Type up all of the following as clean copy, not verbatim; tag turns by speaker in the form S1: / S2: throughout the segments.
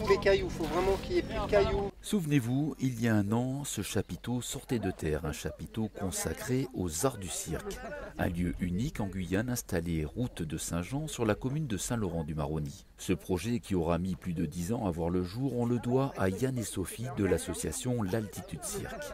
S1: tous les cailloux, il faut vraiment qu'il n'y ait plus de cailloux.
S2: Souvenez-vous, il y a un an, ce chapiteau sortait de terre, un chapiteau consacré aux arts du cirque. Un lieu unique en Guyane installé route de Saint-Jean sur la commune de Saint-Laurent-du-Maroni. Ce projet qui aura mis plus de 10 ans à voir le jour, on le doit à Yann et Sophie de l'association L'Altitude Cirque.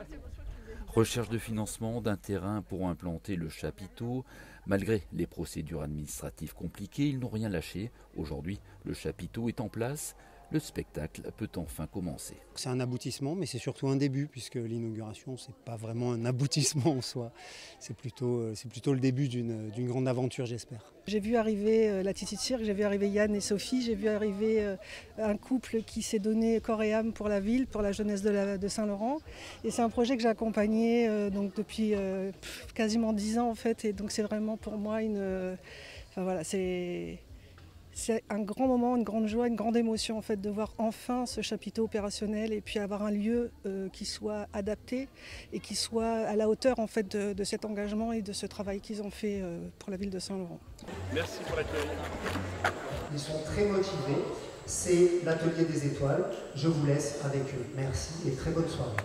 S2: Recherche de financement d'un terrain pour implanter le chapiteau. Malgré les procédures administratives compliquées, ils n'ont rien lâché. Aujourd'hui, le chapiteau est en place. Le spectacle peut enfin commencer.
S3: C'est un aboutissement, mais c'est surtout un début, puisque l'inauguration, c'est pas vraiment un aboutissement en soi. C'est plutôt le début d'une grande aventure, j'espère.
S4: J'ai vu arriver l'Altitude Cirque, j'ai vu arriver Yann et Sophie, j'ai vu arriver un couple qui s'est donné corps et âme pour la ville, pour la jeunesse de Saint-Laurent. Et c'est un projet que j'ai accompagné donc depuis quasiment 10 ans en fait. Et donc c'est vraiment pour moi c'est un grand moment, une grande joie, une grande émotion en fait de voir enfin ce chapiteau opérationnel et puis avoir un lieu qui soit adapté et qui soit à la hauteur en fait de cet engagement et de ce travail qu'ils ont fait pour la ville de Saint-Laurent.
S5: Merci pour l'accueil.
S1: Ils sont très motivés. C'est l'atelier des étoiles. Je vous laisse avec eux. Merci et très bonne soirée.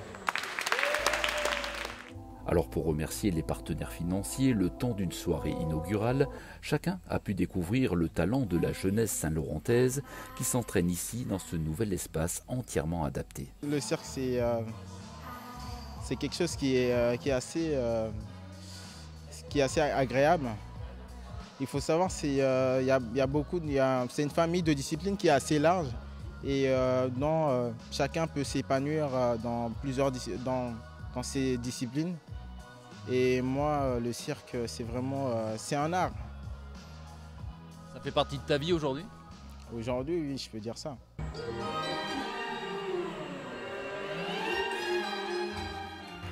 S2: Alors pour remercier les partenaires financiers, le temps d'une soirée inaugurale, chacun a pu découvrir le talent de la jeunesse saint-laurentaise qui s'entraîne ici dans ce nouvel espace entièrement adapté.
S6: Le cirque c'est quelque chose qui est assez agréable. Il faut savoir c'est une famille de disciplines qui est assez large et chacun peut s'épanouir dans ces disciplines. Et moi, le cirque, c'est un art.
S7: Ça fait partie de ta vie aujourd'hui ?
S6: Aujourd'hui, oui, je peux dire ça.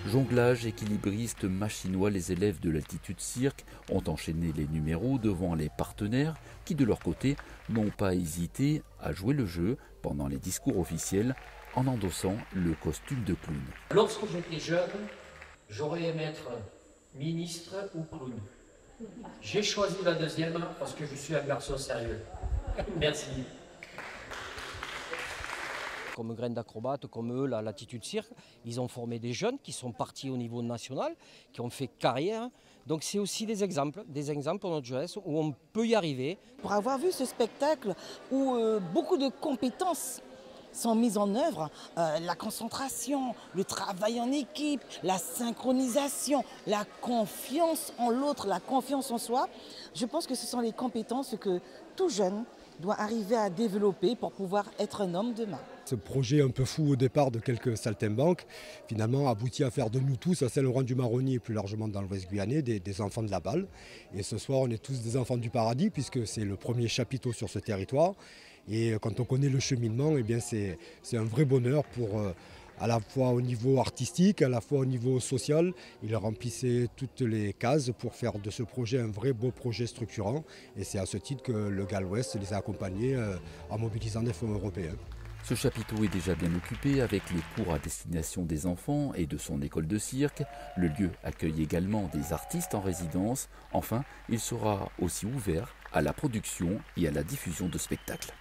S2: Jonglage, équilibriste, machinois, les élèves de l'Altitude Cirque ont enchaîné les numéros devant les partenaires qui, de leur côté, n'ont pas hésité à jouer le jeu pendant les discours officiels en endossant le costume de clown.
S8: Lorsque j'étais jeune, j'aurais aimé être ministre ou clown. J'ai choisi la deuxième parce que je suis un garçon sérieux. Merci.
S9: Comme graines d'acrobates, comme eux, l'Altitude Cirque, ils ont formé des jeunes qui sont partis au niveau national, qui ont fait carrière. Donc c'est aussi des exemples pour notre jeunesse où on peut y arriver.
S10: Pour avoir vu ce spectacle où beaucoup de compétences sont mises en œuvre, la concentration, le travail en équipe, la synchronisation, la confiance en l'autre, la confiance en soi. Je pense que ce sont les compétences que tout jeune doit arriver à développer pour pouvoir être un homme demain.
S11: Ce projet un peu fou au départ de quelques saltimbanques, finalement aboutit à faire de nous tous, à Saint-Laurent-du-Maroni et plus largement dans l'Ouest guyanais, des enfants de la balle. Et ce soir, on est tous des enfants du paradis puisque c'est le premier chapiteau sur ce territoire. Et quand on connaît le cheminement, eh bien c'est un vrai bonheur pour, à la fois au niveau artistique, à la fois au niveau social. Il remplissait toutes les cases pour faire de ce projet un vrai beau projet structurant. Et c'est à ce titre que le Gal-Ouest les a accompagnés en mobilisant des fonds européens.
S2: Ce chapiteau est déjà bien occupé avec les cours à destination des enfants et de son école de cirque. Le lieu accueille également des artistes en résidence. Enfin, il sera aussi ouvert à la production et à la diffusion de spectacles.